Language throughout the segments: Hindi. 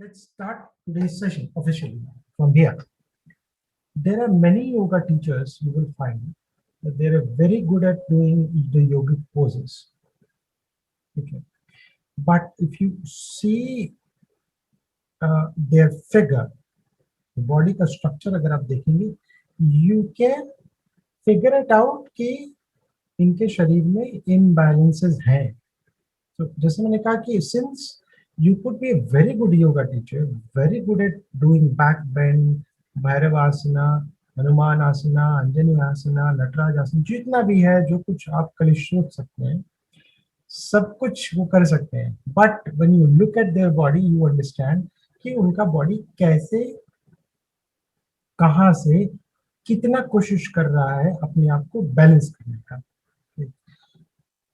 Let's start today's session officially from here. There are many yoga teachers you will find that they are very good at doing the yogic poses. Okay. But if you see their figure, body का structure अगर आप देखेंगे, you can figure it out कि इनके शरीर में imbalances हैं. So जैसे मैंने कहा कि since you could be a very good yoga teacher, very good at doing back bend, भैरवासना, Hanuman आसना, अंजनी आसना, नटराज आसन, जितना भी है जो कुछ आप कल सोच सकते हैं, सब कुछ वो कर सकते हैं. But when you look at their body you understand कि उनका बॉडी कैसे, कहाँ से, कितना कोशिश कर रहा है अपने आप को बैलेंस करने का.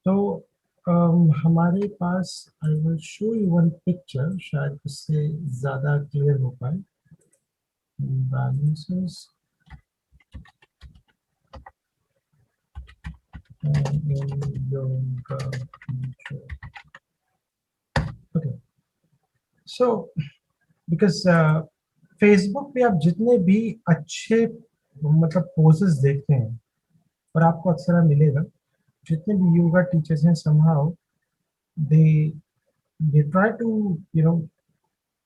तो हमारे पास I will show you one picture, शायद उससे ज़्यादा क्लियर हो पाए. Balances yoga teacher. Okay, so because Facebook पे आप जितने भी अच्छे मतलब पोजेस देखते हैं, और आपको अक्सर मिलेगा जितने भी योगा टीचर्स हैं, somehow they try to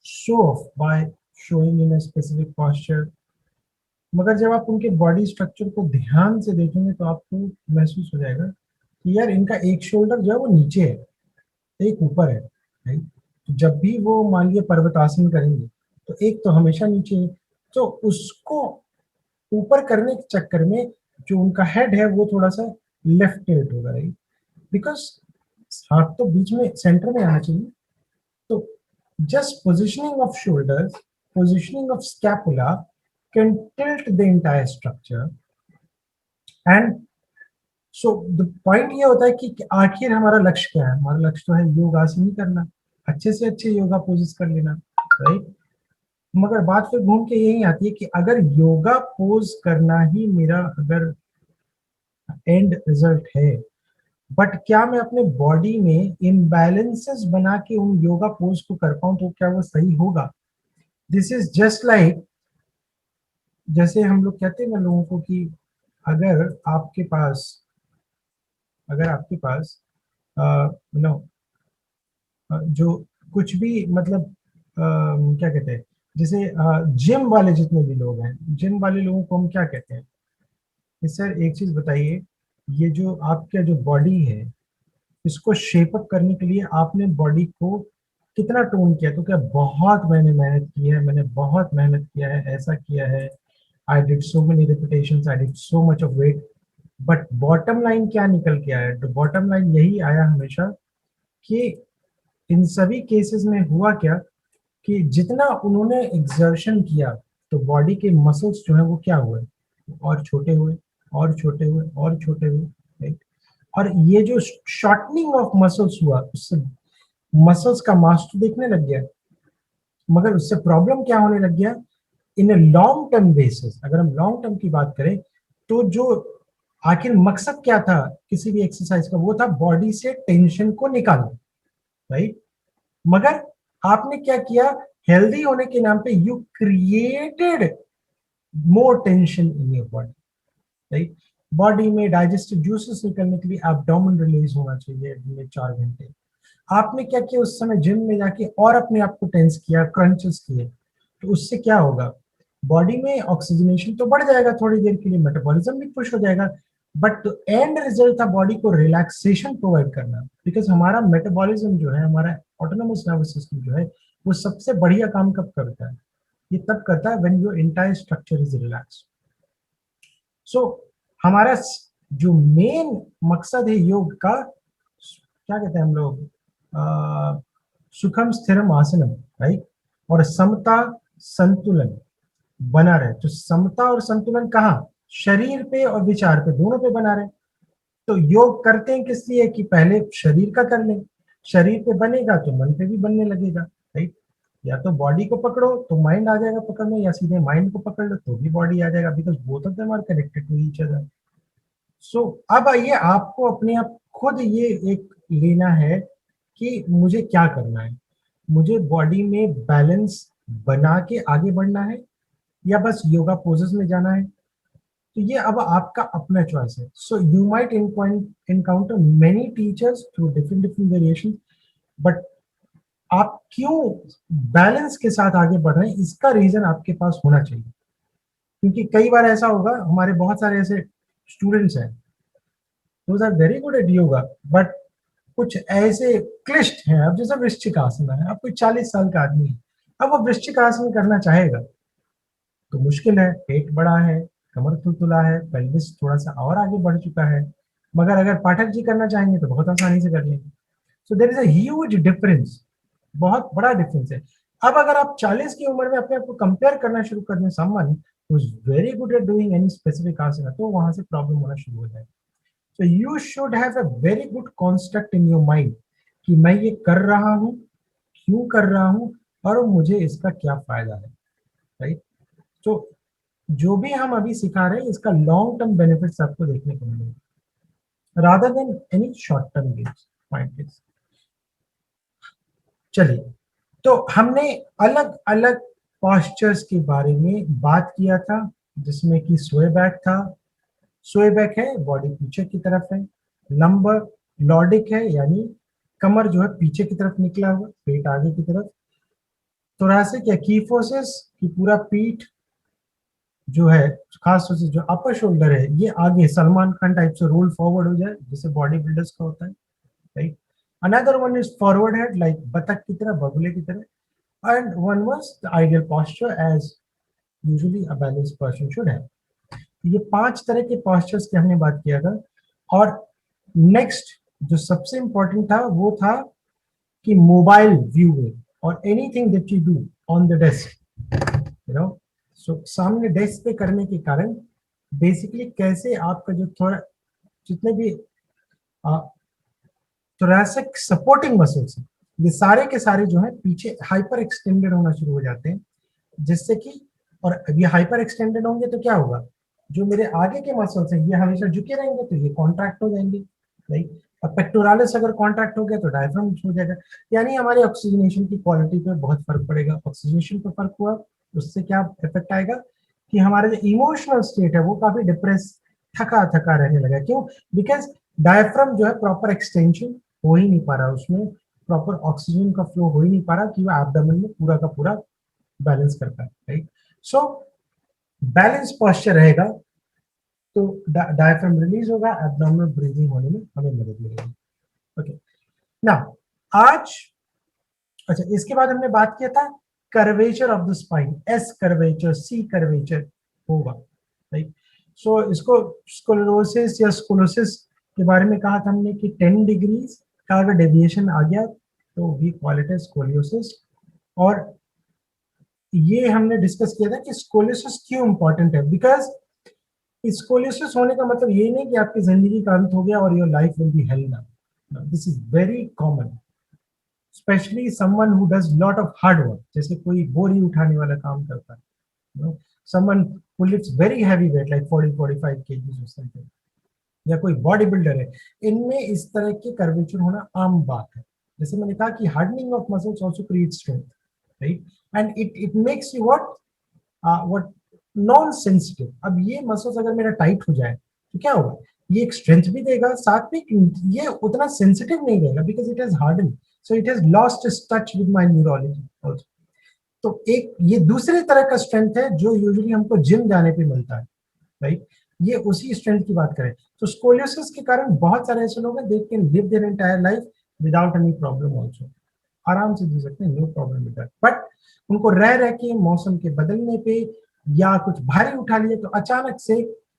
show off by showing in a specific posture. मगर जब आप उनके बॉडी स्ट्रक्चर को ध्यान से देखेंगे तो आपको महसूस हो जाएगा कि यार इनका एक शोल्डर जो है वो नीचे है, एक ऊपर है. राइट. जब भी वो मान लिया पर्वतासन करेंगे तो एक तो हमेशा नीचे है, तो उसको ऊपर करने के चक्कर में जो उनका हेड है वो थोड़ा सा लेफ्ट टिल्ट होगा. राइट. बिकॉज हाथ तो बीच में सेंटर में आना चाहिए. तो just positioning of shoulders, positioning of scapula can tilt the entire structure. And so the point ये होता है कि आखिर हमारा लक्ष्य क्या है. हमारा लक्ष्य तो है योगासन ही करना, अच्छे से अच्छे योगा पोजेस कर लेना. राइट. मगर बात फिर घूम के यही आती है कि अगर योगा पोज करना ही मेरा अगर एंड रिजल्ट है, बट क्या मैं अपने बॉडी में इम्बैलेंसेस बना के उन योगा पोज को कर पाऊं तो क्या वो सही होगा. दिस इज जस्ट लाइक, जैसे हम लोग कहते हैं ना लोगों को कि अगर आपके पास नो जो कुछ भी मतलब क्या कहते हैं, जैसे जिम वाले जितने भी लोग हैं, जिम वाले लोगों को हम क्या कहते हैं कि सर एक चीज बताइए, ये जो आपका जो बॉडी है इसको शेप अप करने के लिए आपने बॉडी को कितना टोन किया. तो क्या बहुत मैंने मेहनत की है, मैंने बहुत मेहनत किया है, ऐसा किया है, I did so many repetitions, I did so much of weight. But bottom line क्या निकल के आया. तो बॉटम लाइन यही आया हमेशा कि इन सभी केसेस में हुआ क्या कि जितना उन्होंने एक्सर्शन किया तो बॉडी के मसल्स जो है वो क्या हुए, और छोटे हुए और छोटे हुए और छोटे हुए. राइट. और ये जो शॉर्टनिंग ऑफ मसल्स हुआ उससे मसल्स का मास तो देखने लग गया, मगर उससे प्रॉब्लम क्या होने लग गया इन ए लॉन्ग टर्म बेसिस. अगर हम लॉन्ग टर्म की बात करें तो जो आखिर मकसद क्या था किसी भी एक्सरसाइज का, वो था बॉडी से टेंशन को निकालना. राइट. मगर आपने क्या किया, हेल्दी होने के नाम पे you created more tension in your body. Right. Body में डाइजेस्टिव जूसेस निकलने के लिए एब्डोमेन रिलीज होना चाहिए दिन में 4 घंटे. आपने क्या किया उस समय जिम में जाके और अपने आप को टेंस किया, क्रंचेस किए. तो उससे क्या होगा, बॉडी में ऑक्सीजनेशन तो बढ़ जाएगा थोड़ी देर के लिए, मेटाबॉलिज्म भी पुश हो जाएगा, बट एंड रिजल्ट था बॉडी को रिलैक्सेशन प्रोवाइड करना. बिकॉज हमारा मेटाबॉलिज्म जो है, हमारा ऑटोनोमस नर्वस सिस्टम जो है, वो सबसे बढ़िया काम कब करता है, ये तब करता है when your entire structure is relaxed. So हमारा जो मेन मकसद है योग का, क्या कहते हैं हम लोग, सुखम स्थिरम आसनम. राइट. और समता संतुलन बना रहे. तो समता और संतुलन कहाँ, शरीर पे और विचार पे, दोनों पे बना रहे. तो योग करते हैं किस लिए कि पहले शरीर का कर लें, शरीर पे बनेगा तो मन पे भी बनने लगेगा. राइट. या तो बॉडी को पकड़ो तो माइंड आ जाएगा पकड़ने, या सीधे माइंड को पकड़ लो तो भी बॉडी आ जाएगा, because both of them are connected to each other. So अब आइए आपको अपने आप खुद ये एक लेना है कि मुझे क्या करना है. मुझे बॉडी में बैलेंस बना के आगे बढ़ना है या बस योगा पोजेस में जाना है, तो ये अब आपका अपना चॉइस है. So you might encounter many teachers through different different variation, but आप क्यों बैलेंस के साथ आगे बढ़ रहे हैं इसका रीजन आपके पास होना चाहिए. क्योंकि कई बार ऐसा होगा, हमारे बहुत सारे ऐसे स्टूडेंट्स हैं, those are very good at yoga, but कुछ ऐसे क्लिष्ट हैं. अब जैसे वृश्चिक आसन है, अब कोई 40 साल का आदमी है, अब वो वृश्चिक आसन करना चाहेगा तो मुश्किल है. पेट बड़ा है, कमर तुलतुला है, पेल्विस थोड़ा सा और आगे बढ़ चुका है. मगर अगर पाठक जी करना चाहेंगे तो बहुत आसानी से कर लेंगे. So there is a huge difference, बहुत बड़ा डिफरेंस है. अब अगर आप 40 की उम्र में अपने आप को कंपेयर करना शुरू कर दें someone who is very good at doing any specific आसन, तो वहां से प्रॉब्लम होना शुरू हो जाएगा. So you should have a very good construct in your mind कि मैं ये कर रहा हूँ, क्यों कर रहा हूँ और मुझे इसका क्या फायदा है, राइट. तो जो भी हम अभी सिखा रहे हैं इसका लॉन्ग टर्म बेनिफिट्स आपको देखने को मिलेंगे rather than any short term games. Point is, चलिए, तो हमने अलग अलग पॉस्चर्स के बारे में बात किया था, जिसमें कि स्वे बैक था. स्वे बैक है, बॉडी पीछे की तरफ है. लंबर लॉर्डिक है, यानी कमर जो है पीछे की तरफ निकला हुआ, पेट आगे की तरफ. थोरासिक या कीफोसिस की पूरा पीठ जो है, खास तौर से जो अपर शोल्डर है ये आगे सलमान खान टाइप से रोल फॉरवर्ड हो जाए, जैसे बॉडी बिल्डर्स का होता है, right. Another one is forward head, like बतख की तरह, बगुले की तरह. And one was the ideal posture as usually a balance person should have. ये 5 तरह के पॉस्चर्स की हमने बात किया था. और नेक्स्ट जो सबसे इंपॉर्टेंट था वो था कि मोबाइल व्यूइंग और anything that you do on the desk, you know, so सामने डेस्क पे करने के कारण बेसिकली कैसे आपका जो थोड़ा जितने भी थोरैसिक सपोर्टिंग मसल्स हैं ये सारे के सारे जो है पीछे हाइपर एक्सटेंडेड होना शुरू हो जाते हैं, जिससे कि, और ये हाइपर एक्सटेंडेड होंगे तो क्या होगा, जो मेरे आगे के मसल्स हैं ये हमेशा झुके रहेंगे तो ये कॉन्ट्रैक्ट हो जाएंगे, राइट. अब पेक्टोरालिस अगर कॉन्ट्रैक्ट हो गया तो डायफ्राम हो जाएगा, यानी हमारी ऑक्सीजनेशन की क्वालिटी पे बहुत फर्क पड़ेगा. ऑक्सीजनेशन पे फर्क हुआ, उससे क्या इफेक्ट आएगा कि हमारा जो इमोशनल स्टेट है वो काफी डिप्रेस, थका थका रहने लगा. क्यों? बिकॉज डायफ्राम जो है प्रॉपर एक्सटेंशन हो ही नहीं पा रहा, उसमें प्रॉपर ऑक्सीजन का फ्लो हो ही नहीं पा रहा कि वो एब्डोमेन में पूरा का पूरा बैलेंस कर पाए, राइट. सो बैलेंस पोस्चर रहेगा तो डायफ्राम रिलीज होगा, एब्डोमिनल ब्रीदिंग होने में हमें मदद मिलेगी. ओके, ना आज, अच्छा, इसके बाद हमने बात किया था curvature of the spine, S curvature, C curvature होगा, राइट. सो इसको स्क्लेरोसिस या स्कोलोसिस के बारे में कहा था हमने कि 10 डिग्रीज का अगर डेविएशन आ गया तो we call it as scoliosis. और ये हमने डिस्कस किया था कि स्कोलियोसिस क्यों इंपॉर्टेंट है, बिकॉज स्कोलियोसिस होने का मतलब ये नहीं कि आपकी जिंदगी का अंत हो गया और your life will be hello now. This is very common, specially someone who does lot of hard work, जैसे कोई बोरी उठाने वाला काम करता है, you know, someone who lifts very heavy weight like 40-45 KGs और समथिंग, या कोई बॉडी बिल्डर है, इनमें इस तरह के कर्वेचर होना आम बात है. जैसे मैंने कहा कि hardening of muscles also create strength, right. And it makes you what non sensitive. अब ये मसल्स अगर मेरा टाइट हो जाए तो क्या होगा, ये एक स्ट्रेंथ भी देगा, साथ में ये उतना सेंसिटिव नहीं रहेगा because it has harden, so it has lost touch with my neurology also. तो एक ये दूसरे तरह का स्ट्रेंथ है जो यूजुअली हमको जिम जाने पे मिलता है, राइट. ये उसी स्ट्रेंथ की बात करें तो स्कोलियोसिस के कारण बहुत सारे ऐसे लोग हैं they can live their entire life without any problem also, आराम से जी सकते हैं, no problem with that. But उनको रह रह के मौसम के बदलने पे या कुछ भारी उठा लिए तो अचानक से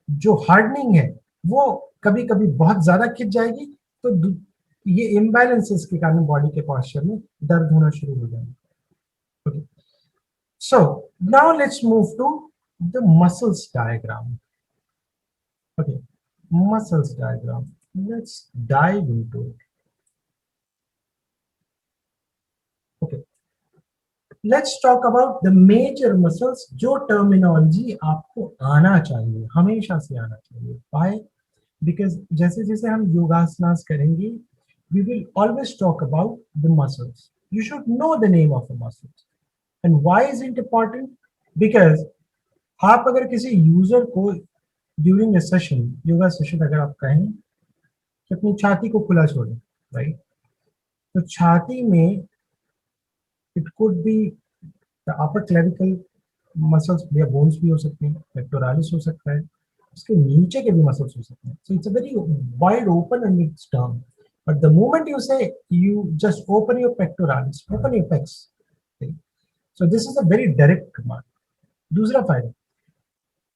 जो हार्डनिंग है वो कभी कभी बहुत ज्यादा खिंच जाएगी, तो ये इम्बैलेंसेस के कारण बॉडी के पॉस्चर में दर्द होना शुरू हो जाएगा. Okay, so now let's move to the muscles diagram. Okay, muscles diagram. Let's dive into it. Okay, let's talk about the major muscles जो terminology आपको आना चाहिए, हमेशा से आना चाहिए. Why? Because जैसे जैसे हम योगासनास करेंगे, we will always talk about the muscles. You should know the name of the muscles. And why is it important? Because आप अगर किसी यूजर को during A session, yoga session, अगर आप कहें कि अपनी छाती को खुला छोड़ें, राइट, तो छाती में it could be the upper clavicle muscles या बोन्स भी हो सकते हैं, पेक्टोरालिस हो सकता है, उसके नीचे के भी मसल्स हो सकते हैं. So it's a very wide open end its term. But the moment you say you just open your pectoralis, open your pecs, so this is a very direct command. दूसरा फायदा,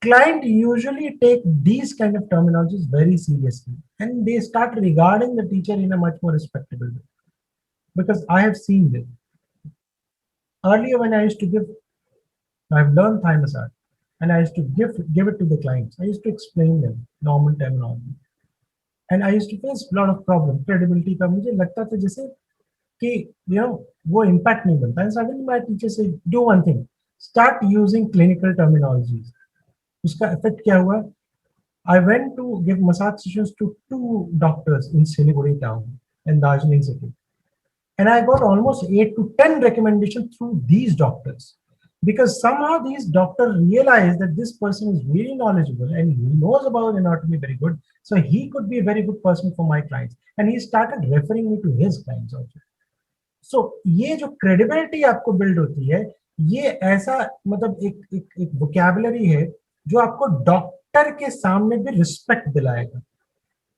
client usually take these kind of terminologies very seriously and they start regarding the teacher in a much more respectable way, because I have seen this earlier when I used to give, I've learned Thai massage and I used to give it to the clients. I used to explain them normal terminology and I used to face a lot of problem. Credibility का मुझे लगता था जैसे कि वो impact नहीं बनता. And suddenly my teacher said, do one thing, start using clinical terminologies. उसका effect क्या हुआ? I went to give massage sessions to 2 doctors in Siliguri town and Darjeeling city. And I got almost 8 to 10 recommendations through these doctors. Because somehow these doctors realized that this person is really knowledgeable and he knows about anatomy very good. So he could be a very good person for my clients. And he started referring me to his clients also. So ये जो credibility आपको build होती है, ये ऐसा मतलब एक vocabulary है जो आपको डॉक्टर के सामने भी रिस्पेक्ट दिलाएगा.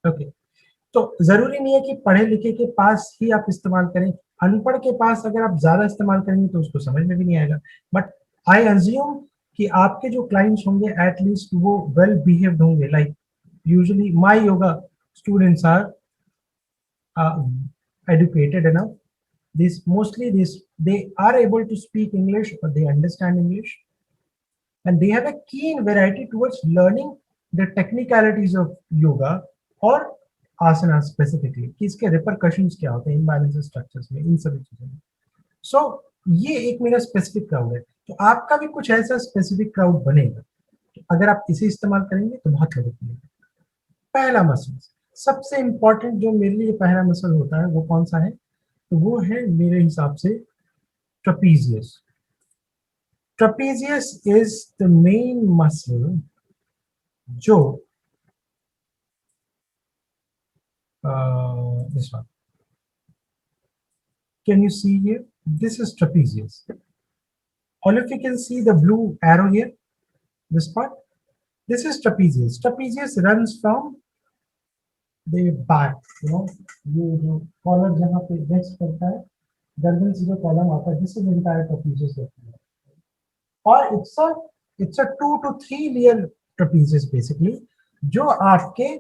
ओके, तो जरूरी नहीं है कि पढ़े लिखे के पास ही आप इस्तेमाल करें. अनपढ़ के पास अगर आप ज्यादा इस्तेमाल करेंगे तो उसको समझ में भी नहीं आएगा. बट आई अज्यूम कि आपके जो क्लाइंट्स होंगे एटलीस्ट वो वेल बिहेव्ड होंगे. Like usually my yoga students are educated enough. This they are able to speak English or they understand English, and they have a keen variety towards learning the technicalities of yoga or asana specifically, कि इसके repercussions क्या होते हैं imbalance structures में, इन सभी चीजों में. So ये एक मेरा स्पेसिफिक क्राउड है. तो आपका भी कुछ ऐसा स्पेसिफिक क्राउड बनेगा. अगर आप इसे इस्तेमाल करेंगे तो बहुत मदद मिलेगी. पहला मसल, सबसे इंपॉर्टेंट जो मेरे लिए पहला मसल होता है वो कौन सा है? तो वो है मेरे हिसाब से trapezius. Trapezius is the main muscle जो this one, can you see here? This is trapezius. All of you can see the blue arrow here, this part. This is trapezius. Trapezius runs from the back, ये जो कॉलर जहाँ पे रेस्ट करता है, गर्दन से जो कॉलम आता है, this is entire trapezius होती है. और it's a 2 to 3 layer trapezius basically, जो आपके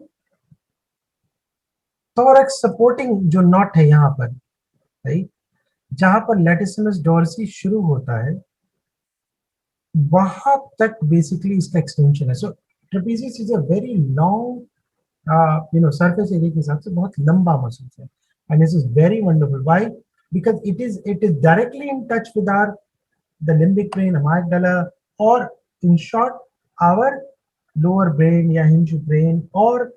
thorax supporting जो नॉट है यहाँ पर, राइट, जहां पर latissimus dorsi शुरू होता है वहां तक बेसिकली इसका एक्सटेंशन है. So trapezius is a very long surface area के हिसाब से बहुत लंबा मसल है. And this is very wonderful. Why? Because it is directly in touch with our the limbic brain, amygdala, और in short our lower brain या हिंज ब्रेन और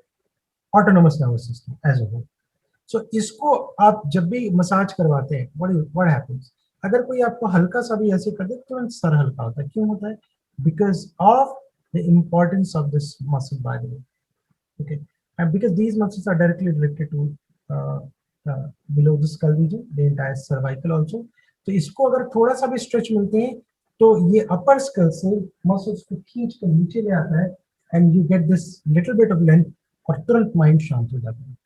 autonomous nervous system as a whole. So इसको आप जब भी मसाज करवाते हैं, व्हाट हैपेंस, अगर कोई आपको हल्का सा भी ऐसे कर दे तुरंत सर हल्का होता है. क्यों होता है? Because of the importance of this muscle, by the way. Okay, and because these muscles are directly related to below the skull region, the entire cervical also. तो इसको अगर थोड़ा सा भी स्ट्रेच मिलते हैं तो ये अपर स्कल से मसल्स को खींच कर नीचे ले आता है and you get this little bit of length और तुरंत माइंड शांत हो जाता है.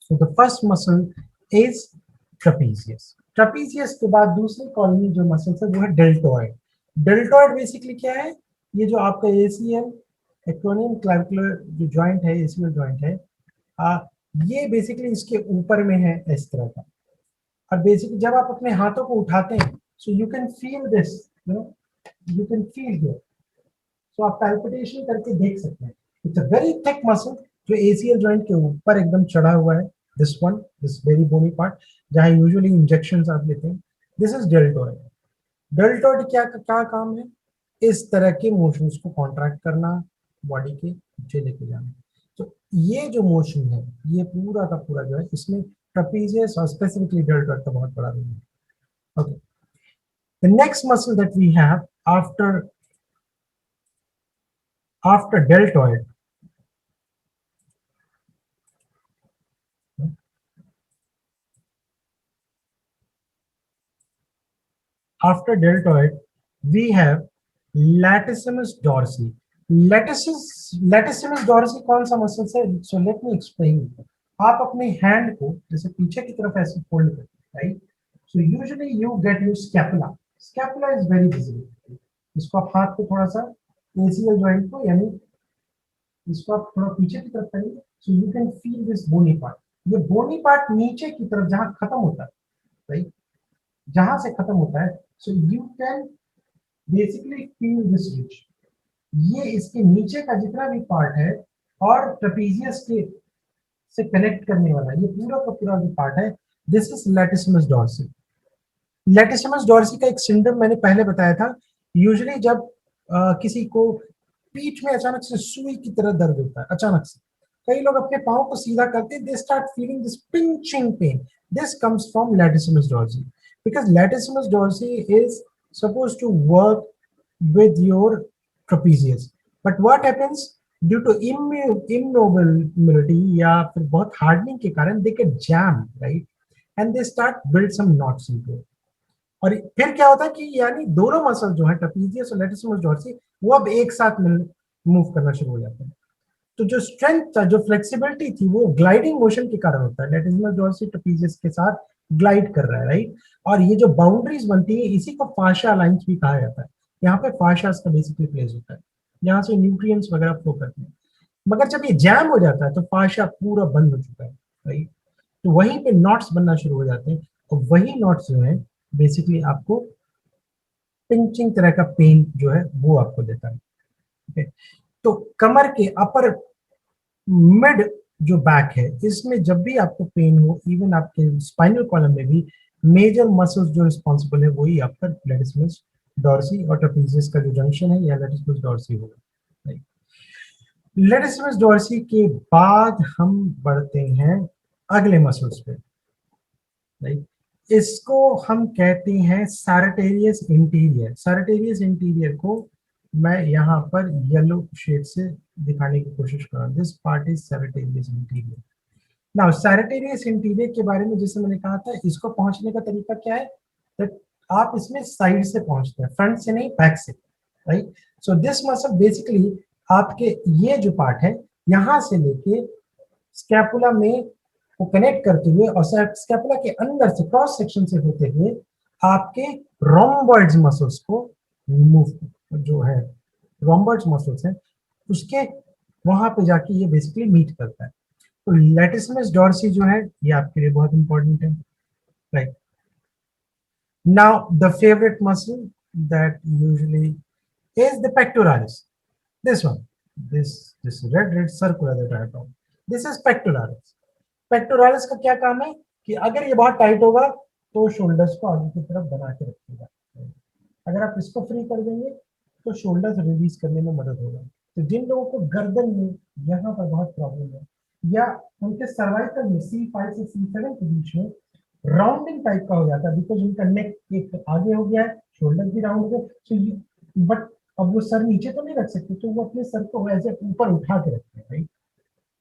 So the first muscle is trapezius. Trapezius के बाद दूसरी कॉलोनी जो मसल्स है वो है डेल्टॉइड. डेल्टॉइड बेसिकली क्या है? ये जो आपका एसीएल एक्रोनियम क्लैविकुलर जो जॉइंट है, एसीएल जॉइंट है, ये बेसिकली इसके ऊपर में है इस तरह का. और बेसिकली जब आप अपने हाथों को उठाते हैं, so you can feel this, you can feel here. So आप पैल्पिटेशन करके देख सकते हैं. It's a very thick muscle जो एसीएल जॉइंट के ऊपर एकदम चढ़ा हुआ है. This one, this very bony part, जहाँ usually injections आप लेते हैं. This is deltoid. Deltoid क्या काम है? इस तरह के मोशंस को कॉन्ट्रैक्ट करना, बॉडी के नीचे लेके जाना. तो ये जो मोशन है, ये पूरा का पूरा जो है, इसमें ट्रेपीजियस और स्पेसिफिकली डेल्टॉइड का बहुत बड़ा रोल है। Okay, the next muscle that we have after deltoid, we have latissimus dorsi. latissimus dorsi कौन सा मसल है? So let me explain. आप अपने हैंड को जैसे पीछे की तरफ ऐसे फोल्ड करते हैं, right? So usually you get your scapula. Scapula is very visible. इसको आप हाथ को थोड़ा सा ACL जॉइंट को, यानी इसको आप थोड़ा पीछे की तरफ करेंगे, so you can feel this bony part. ये bony part नीचे की तरफ जहां खत्म होता है, राइट, जहां से खत्म होता है, so you can basically feel this ridge. ये इसके नीचे का जितना भी पार्ट है और ट्रेपीजियस के से कनेक्ट करने वाला ये पूरा का पूरा जो पार्ट है, this is latissimus dorsi. Latissimus dorsi का एक सिंड्रोम मैंने पहले बताया था. यूजुअली जब किसी को पीठ में अचानक से सुई की तरह दर्द होता है, अचानक से कई लोग अपने पाँव को सीधा करते, they start feeling this pinching pain. This comes from latissimus dorsi because latissimus dorsi is supposed to work with your trapezius, but what happens due to immobility या फिर बहुत hardening के कारण they get jammed, right, and they start build some knots into it. और फिर क्या होता है कि यानी दोनों मसल जो है ट्रेपीजियस और लैटिसिमस डॉर्सी वो अब एक साथ मूव करना शुरू हो जाते हैं. तो जो स्ट्रेंथ था, जो फ्लेक्सिबिलिटी थी, वो ग्लाइडिंग मोशन के कारण होता है. लैटिसिमस डॉर्सी ट्रेपीजियस के साथ ग्लाइड कर रहा है, राइट. और ये जो बाउंड्रीज बनती है इसी को फाशा लाइंस भी कहा जाता है. यहाँ पे फाशास का बेसिकली प्लेस होता है, यहाँ से न्यूट्रिएंट्स वगैरह फ्लो करते हैं. मगर जब ये जैम हो जाता है तो फाशा पूरा बंद हो चुका है, राइट. तो वहीं पे नॉट्स बनना शुरू हो जाते हैं और वही नॉट्स जो है बेसिकली आपको पिंचिंग तरह का पेन जो है वो आपको देता है. okay? तो कमर के अपर मिड जो बैक है इसमें जब भी आपको पेन हो, इवन आपके स्पाइनल कॉलम में भी मेजर मसल्स जो रिस्पॉन्सिबल है वही आपका लैटिसिमस डॉर्सी और ट्रेपीजियस का जो जंक्शन है या लैटिसिमस डॉर्सी होगा. लैटिसिमस डॉर्सी के बाद हम बढ़ते हैं अगले मसल्स पे, राइट. इसको हम कहते हैं सैरटेरियस इंटीरियर. सैरटेरियस इंटीरियर को मैं यहाँ पर येलो शेड से दिखाने की कोशिश कर रहा हूँ. This part is sartorius interior. Now sartorius interior के बारे में जैसे मैंने कहा था, इसको पहुंचने का तरीका क्या है, तो आप इसमें साइड से पहुंचते हैं, फ्रंट से नहीं, बैक से, right. So this muscle basically आपके ये जो पार्ट है यहाँ से लेके स्कैपुला में को कनेक्ट करते हुए और स्कैपुला के अंदर से क्रॉस सेक्शन से होते हुए आपके रोम्बॉइड्स मसल्स को मूव जो है रोम्बॉइड्स मसल्स हैं उसके वहां पे जाके ये बेसिकली मीट करता है. तो लैटिसिमस डॉर्सी जो है ये आपके लिए बहुत इंपॉर्टेंट है, right. Now the favourite muscle that usually is the pectoralis. This one, this red circular that I have drawn. This is pectoralis. Pectoralis का क्या काम है कि अगर ये बहुत टाइट होगा तो शोल्डर्स को आगे की तरफ बना के रखेगा. अगर आप इसको फ्री कर देंगे तो शोल्डर्स रिलीज करने में मदद होगा. तो जिन लोगों को गर्दन में यहाँ पर बहुत प्रॉब्लम है या उनके सर्वाइकल में C5 से C7 के बीच में राउंडिंग टाइप का हो जाता है, बिकॉज उनका नेक एक आगे हो गया है, शोल्डर भी राउंड हो गए, बट अब वो सर नीचे तो नहीं रख सकते, तो वो अपने सर को ऐसे ऊपर उठा के रखते हैं, right,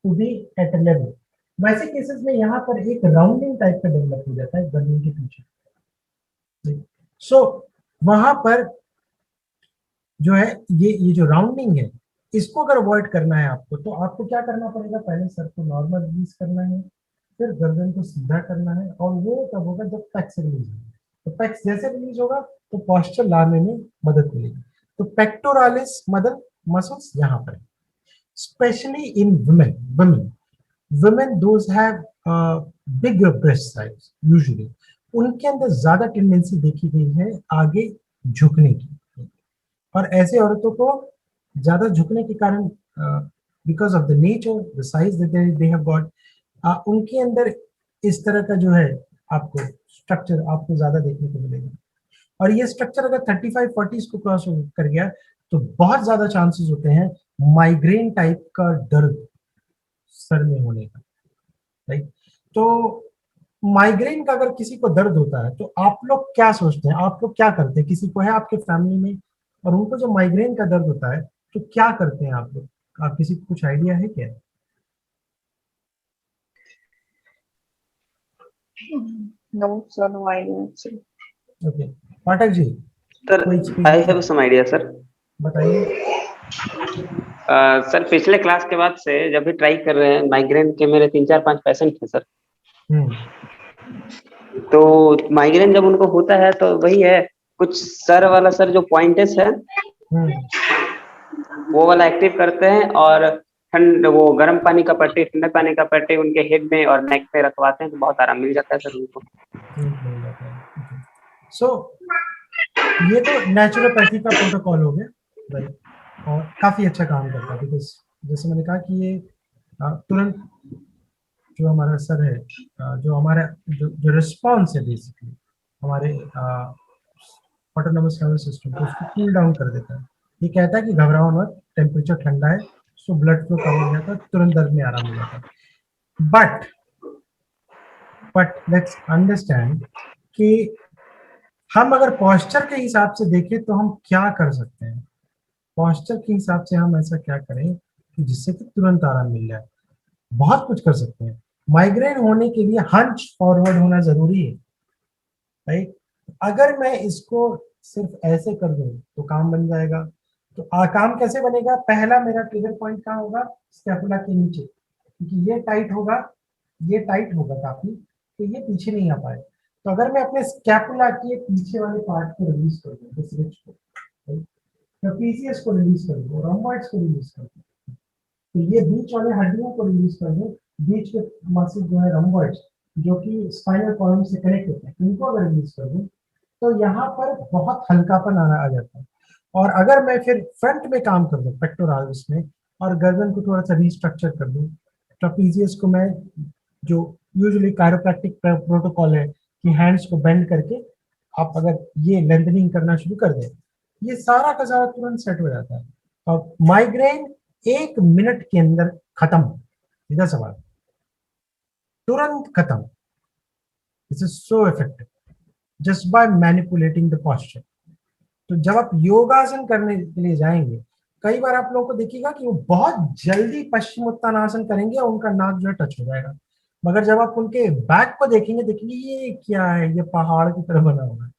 to be at a level. वैसे केसेस में यहाँ पर एक राउंडिंग टाइप का डेवलप हो जाता है गर्दन के पीछे. सो वहां पर जो है ये जो राउंडिंग है इसको अगर अवॉइड करना है आपको, तो आपको क्या करना पड़ेगा, पहले सर को नॉर्मल रिलीज करना है, फिर गर्दन को सीधा करना है, और वो तब होगा जब पैक्स रिलीज होगा. तो पैक्स जैसे रिलीज होगा तो पॉस्चर लाने में मदद मिलेगी. तो पेक्टोरालिस मसल्स यहाँ पर, specially in women those have bigger breast size usually, उनके अंदर ज्यादा टेंडेंसी देखी गई है आगे झुकने की. और ऐसे औरतों को ज्यादा झुकने के कारण because of the nature the size that they have got, उनके अंदर इस तरह का जो है आपको स्ट्रक्चर आपको ज्यादा देखने को मिलेगा. और ये स्ट्रक्चर अगर 35-40 को क्रॉस कर गया तो बहुत ज्यादा चांसेस होते हैं माइग्रेन टाइप का दर्द सर में होने का, राइट. तो माइग्रेन का अगर किसी को दर्द होता है तो आप लोग क्या सोचते हैं, आप लोग क्या करते हैं? किसी को है आपके फैमिली में और उनको जो माइग्रेन का दर्द होता है तो क्या करते हैं आप लोग? आप किसी को कुछ आइडिया है क्या? No, sir, no idea actually. Okay, Pathak ji sir कोई I experience have some idea sir. बताइए। सर पिछले क्लास के बाद से जब भी ट्राई कर रहे हैं, माइग्रेन के मेरे 3 4 5 पेशेंट हैं सर। हम्म तो माइग्रेन जब उनको होता है तो वही है, कुछ सर वाला सर जो पॉइंटेस है हम्म वो वाला एक्टिव करते हैं, और ठंड वो गर्म पानी का पट्टी, ठंडे पानी का पट्टी उनके हेड में और नेक पे रखवाते हैं तो बहुत आराम मिल जाता है सर उनको। मिल जाता है। सो ये तो नेचुरोपैथी का प्रोटोकॉल हो गया, राइट, और काफी अच्छा काम करता है बिकॉज जैसे मैंने कहा कि ये तुरंत जो हमारा सर है, जो हमारा जो रिस्पॉन्स है बेसिकली हमारे ऑटोनोमस नर्वस सिस्टम को, उसको कूल डाउन कर देता है। ये कहता है कि घबराओ मत, टेम्परेचर ठंडा है, सो ब्लड फ्लो कम हो जाता है, तुरंत दर्द में आराम हो जाता है। बट लेट्स अंडरस्टैंड कि हम अगर पॉस्चर के हिसाब से देखें तो हम क्या कर सकते हैं। पॉस्चर के हिसाब से हम ऐसा क्या करें कि जिससे कि तुरंत आराम मिल जाए। बहुत कुछ कर सकते हैं। माइग्रेन होने के लिए हंच फॉरवर्ड होना जरूरी है, राइट। अगर मैं इसको सिर्फ ऐसे कर दूं तो काम बन जाएगा। तो काम कैसे बनेगा? पहला मेरा ट्रिगर पॉइंट कहाँ होगा? स्कैपुला के नीचे, क्योंकि ये टाइट होगा, ये टाइट होगा काफी, तो ये पीछे नहीं आ पाए। तो अगर मैं अपने स्कैपुला के पीछे वाले पार्ट को रिलीज कर दूं, इस रिच को, ट्रेपीजियस को रिलीज कर दूं, रोम्बॉइड्स को रिलीज कर दूं, तो ये बीच वाले हड्डियों को रिलीज कर दूं, बीच के मसल जो है रोम्बॉइड्स जो कि स्पाइनल कॉलम से कनेक्ट होते हैं, इनको अगर रिलीज कर दूं तो यहाँ पर बहुत हल्कापन आना आ जाता है। और अगर मैं फिर फ्रंट में काम कर दूं, पेक्टोरल्स में, और गर्दन को थोड़ा सा रिस्ट्रक्चर कर दूं, ट्रेपीजियस को मैं, जो यूजुअली कायरोप्रैक्टिक प्रोटोकॉल है कि हैंड्स को बेंड करके आप अगर ये लेंथनिंग करना शुरू कर दें, ये सारा का सारा तुरंत सेट हो जाता है। और माइग्रेन 1 मिनट के अंदर खत्म, सीधा सवाल, तुरंत खत्म। This is so effective just by manipulating the posture. तो जब आप योगासन करने के लिए जाएंगे, कई बार आप लोगों को देखिएगा कि वो बहुत जल्दी पश्चिमोत्तानासन करेंगे और उनका नाक जो है टच हो जाएगा, मगर जब आप उनके बैक को देखेंगे, देखेंगे ये क्या है, ये पहाड़ की तरह बना हुआ है।